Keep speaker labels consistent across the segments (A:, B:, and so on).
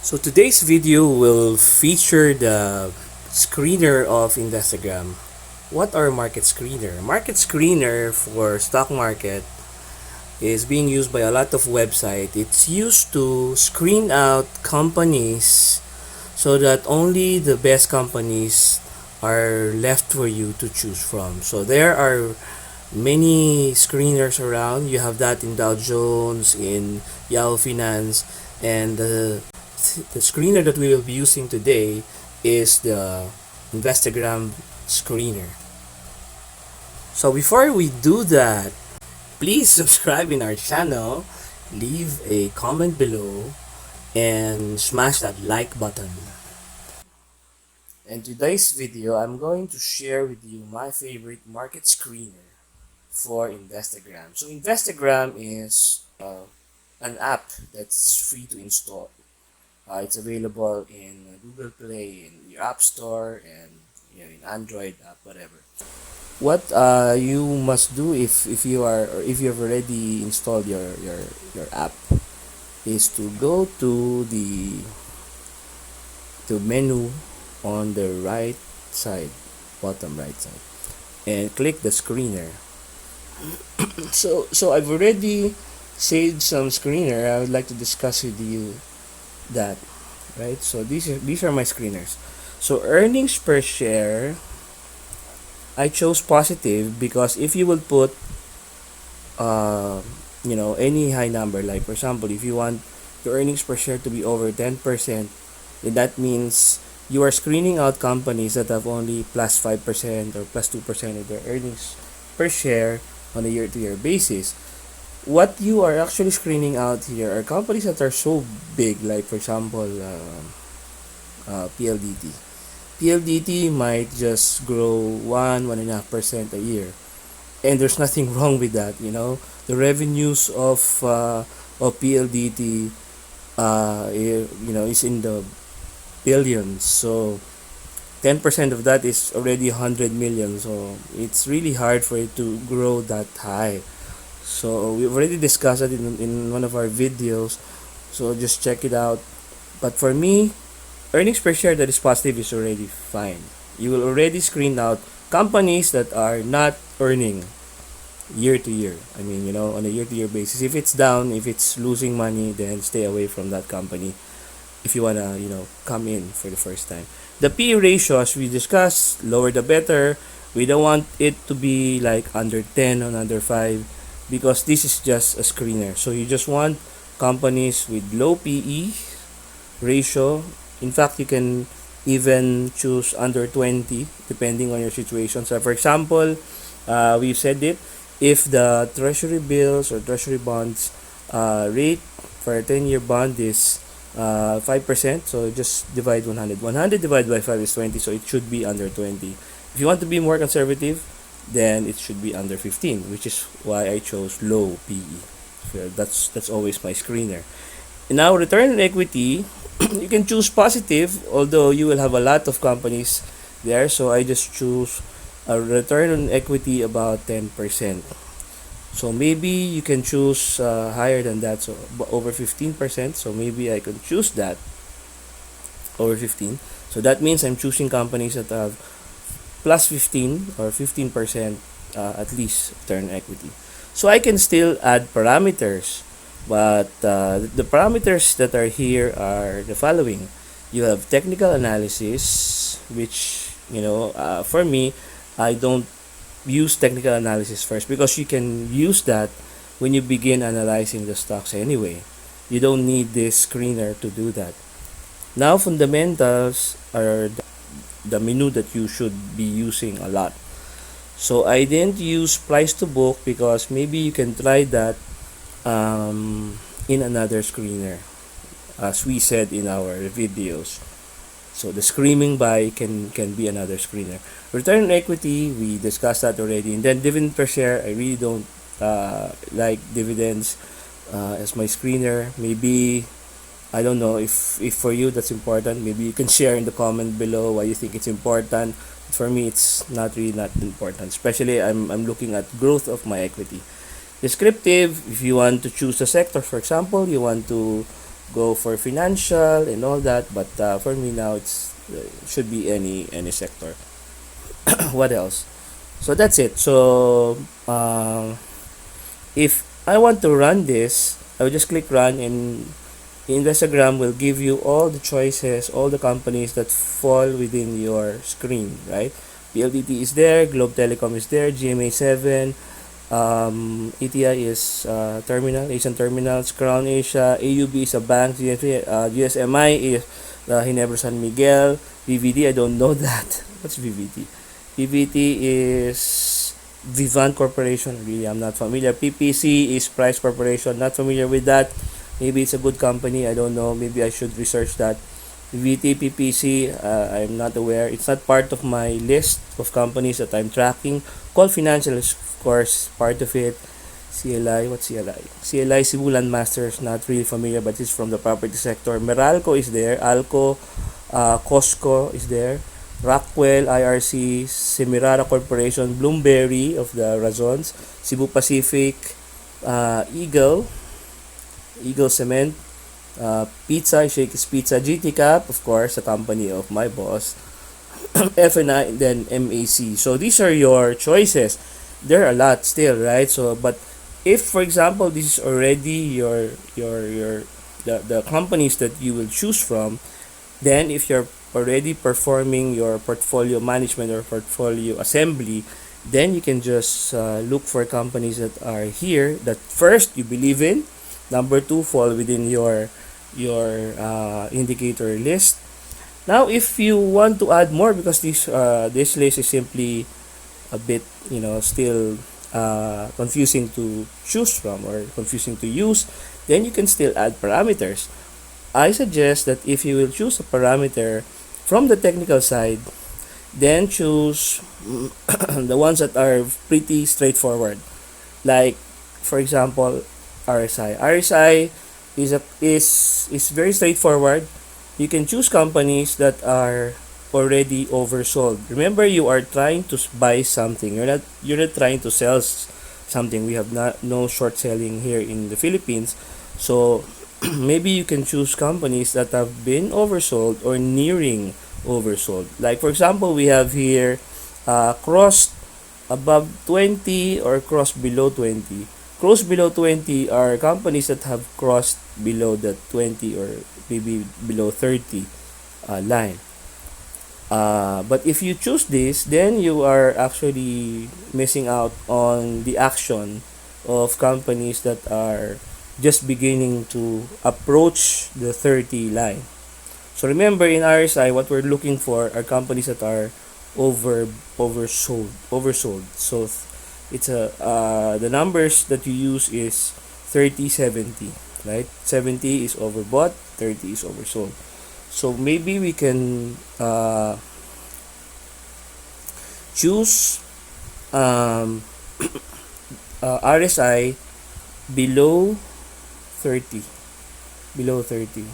A: So today's video will feature the screener of Investagram. What are market screener? Market screener for stock market is being used by a lot of websites. It's used to screen out companies so that only the best companies are left for you to choose from. So there are many screeners around. You have that in Dow Jones, in Yahoo Finance, and the screener that we will be using today is the Investagram screener. So before we do that, please subscribe in our channel, leave a comment below, and smash that like button. In today's video, I'm going to share with you my favorite market screener for Investagram. So Investagram is an app that's free to install. It's available in Google Play, in your App Store, and in Android app, whatever. What you must do if you are or if you have already installed your app is to go to the menu on the right side, bottom right side, and click the screener. So I've already saved some screener. I would like to discuss with you that, right? So these are my screeners. So earnings per share, I chose positive because if you will put any high number, like for example, if you want your earnings per share to be over 10%, then that means you are screening out companies that have only plus 5% or plus 2% of their earnings per share on a year-to-year basis. What you are actually screening out here are companies that are so big, like for example, PLDT. PLDT might just grow 1.5% a year, and there's nothing wrong with that. The revenues of PLDT, is in the billions. So 10% of that is already 100 million. So it's really hard for it to grow that high. So we've already discussed it in one of our videos. So just check it out. But for me, earnings per share that is positive is already fine. You will already screen out companies that are not earning year to year. I mean, on a year to year basis. If it's down, if it's losing money, then stay away from that company if you wanna, come in for the first time. The P/E ratio, as we discussed, lower the better. We don't want it to be like under 10 or under 5 because this is just a screener. So you just want companies with low PE ratio. In fact, you can even choose under 20 depending on your situation. So for example, we've said it, if the treasury bills or treasury bonds rate for a 10-year bond is 5%, so just divide 100. 100 divided by 5 is 20, so it should be under 20. If you want to be more conservative, then it should be under 15, which is why I chose low PE. So that's always my screener. And now return on equity, you can choose positive, although you will have a lot of companies there. So I just choose a return on equity about 10%. So maybe you can choose higher than that, so over 15%. So maybe I could choose that over 15. So that means I'm choosing companies that have plus 15 or 15% at least return equity. So I can still add parameters, but the parameters that are here are the following. You have technical analysis, which for me, I don't use technical analysis first because you can use that when you begin analyzing the stocks anyway. You don't need this screener to do that. Now fundamentals are the menu that you should be using a lot. So I didn't use price to book because maybe you can try that in another screener, as we said in our videos. So the screaming buy can be another screener. Return on equity, we discussed that already. And then dividend per share, I really don't like dividends as my screener. Maybe, I don't know if for you that's important. Maybe you can share in the comment below why you think it's important. For me, it's not important. Especially I'm looking at growth of my equity. Descriptive, if you want to choose a sector, for example, you want to go for financial and all that. But for me now, it's should be any sector. What else? So that's it. So if I want to run this, I will just click run, and Investagram will give you all the choices, all the companies that fall within your screen, right? PLDT is there, Globe Telecom is there, GMA7, ETI is terminal, Asian Terminals, Crown Asia, AUB is a bank, GSMI is Ginebra San Miguel, VVD, I don't know that. What's VVD? VVT is Vivant Corporation, really I'm not familiar. PPC is Price Corporation, not familiar with that. Maybe it's a good company, I don't know, maybe I should research that. VT, PPC, I'm not aware. It's not part of my list of companies that I'm tracking. Call Financial is, of course, part of it. CLI, what's CLI? CLI, Sibulan Masters, not really familiar, but it's from the property sector. Meralco is there. Alco, Costco is there. Rockwell, IRC, Semirara Corporation, Bloomberry of the Razons, Cebu Pacific, Eagle Cement, Pizza, Shakey's Pizza, GT Cap, of course, a company of my boss, FNI, and then MAC. So these are your choices. There are a lot still, right? So, but if, for example, this is already the companies that you will choose from, then if you're already performing your portfolio management or portfolio assembly, then you can just look for companies that are here that first you believe in, number two fall within your indicator list. Now if you want to add more, because this list is simply a bit still confusing to choose from or confusing to use, then you can still add parameters. I suggest that if you will choose a parameter from the technical side, then choose the ones that are pretty straightforward. Like, for example, RSI. RSI is very straightforward. You can choose companies that are already oversold. Remember, you are trying to buy something. You're not trying to sell something. We have no short selling here in the Philippines. So maybe you can choose companies that have been oversold or nearing oversold. Like for example, we have here cross above 20 or cross below 20. Cross below 20 are companies that have crossed below the 20 or maybe below 30 line. But if you choose this, then you are actually missing out on the action of companies that are just beginning to approach the 30 line. So remember, in RSI, what we're looking for are companies that are oversold. So it's the numbers that you use is 30-70, right? 70 is overbought, 30 is oversold. So maybe we can choose RSI below 30. Below 30.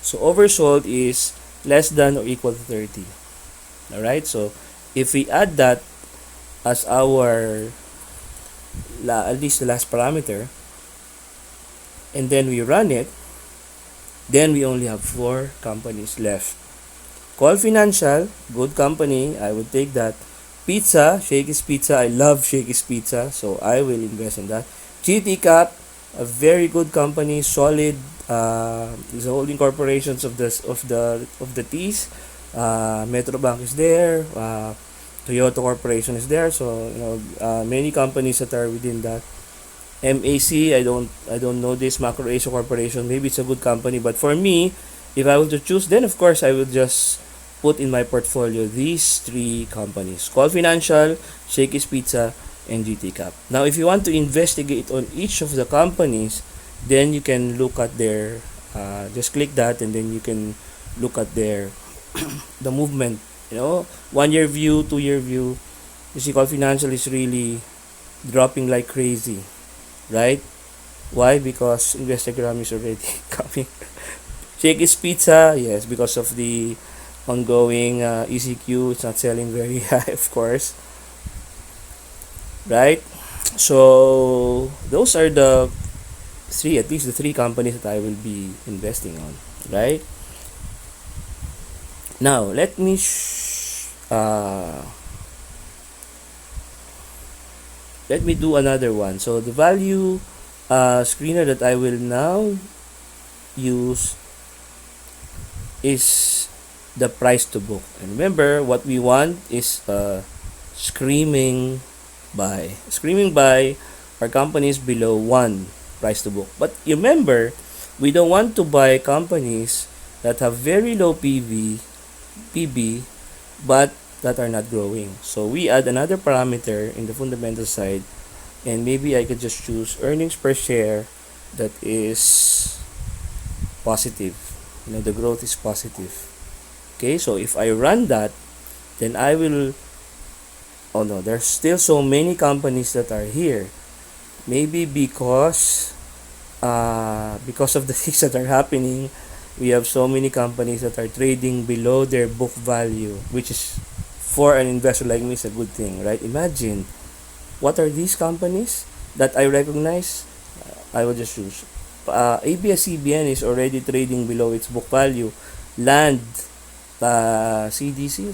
A: So oversold is less than or equal to 30. Alright, so if we add that as our at least the last parameter, and then we run it, then we only have 4 companies left. Call Financial, good company, I would take that. Pizza, Shakey's Pizza, I love Shakey's Pizza, so I will invest in that. GT Cap, a very good company, solid. Is holding corporations of the T's. Metrobank is there. Toyota Corporation is there. So many companies that are within that. MAC, I don't know this. Macro Asia Corporation, maybe it's a good company, but for me, if I were to choose, then of course I would just put in my portfolio these 3 companies: Call Financial, Shakey's Pizza, and GT Cap. Now, if you want to investigate on each of the companies, then you can look at their just click that, and then you can look at their the movement. 1-year view, 2-year view. You see, Call Financial is really dropping like crazy, right? Why? Because Investagram is already coming. Shakey's Pizza, yes, because of the ongoing ECQ, it's not selling very high, of course, right? So those are the at least the three companies that I will be investing on, right? Now, let me do another one. So the value screener that I will now use is the price to book. And remember, what we want is screaming buy. Screaming buy are companies below 1 price to book. But remember, we don't want to buy companies that have very low PB, but that are not growing. So we add another parameter in the fundamental side, and maybe I could just choose earnings per share that is positive. The growth is positive. Okay, so if I run that, then I will, oh no, there's still so many companies that are here. Maybe because of the things that are happening, we have so many companies that are trading below their book value, which is, for an investor like me, is a good thing, right? Imagine, what are these companies that I recognize? I will just choose. ABS-CBN is already trading below its book value. Land, CDC,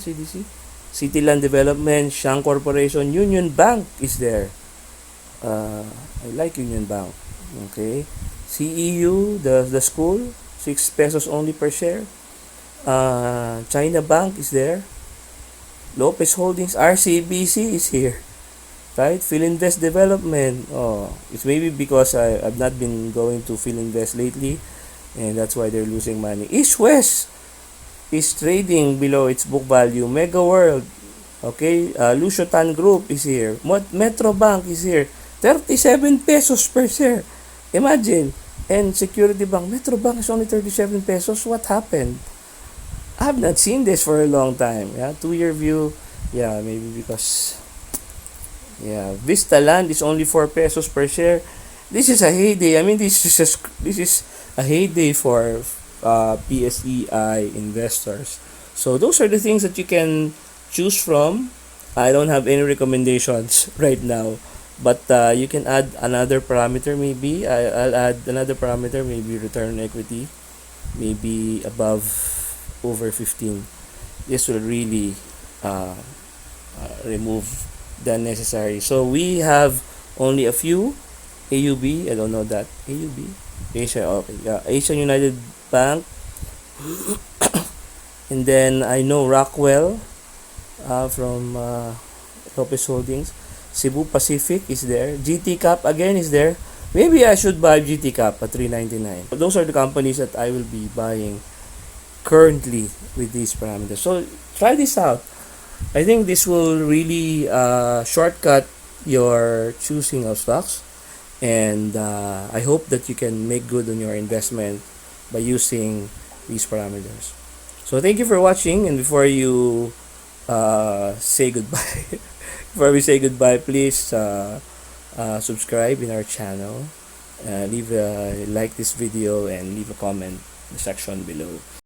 A: City Land Development, Shang Corporation, Union Bank is there. I like Union Bank. Okay. CEU, the school, 6 pesos only per share. China Bank is there. Lopez Holdings, RCBC is here. Right? Philinvest Development. Oh, it's maybe because I've not been going to Philinvest lately, and that's why they're losing money. East West is trading below its book value. Mega World, okay, Lucio Tan Group is here. Metro Bank is here. 37 pesos per share. Imagine. And Security Bank, Metro Bank is only 37 pesos. What happened? I have not seen this for a long time. Yeah, 2-year view. Yeah, maybe because, yeah, Vista Land is only 4 pesos per share. This is a heyday. I mean, this is a heyday for PSEI investors. So those are the things that you can choose from. I don't have any recommendations right now, but you can add another parameter. Maybe I'll add another parameter. Maybe return on equity, maybe above over 15. This will really remove the necessary. So we have only a few. AUB, I don't know that. AUB? Asia, okay. Yeah, Asian United Bank. And then I know Rockwell from Lopez Holdings. Cebu Pacific is there. GT Cap again is there. Maybe I should buy GT Cap at 399. Those are the companies that I will be buying currently with these parameters. So try this out. I think this will really shortcut your choosing of stocks, and I hope that you can make good on your investment by using these parameters. So thank you for watching, and before you say goodbye, before we say goodbye, please subscribe in our channel, leave like this video, and leave a comment in the section below.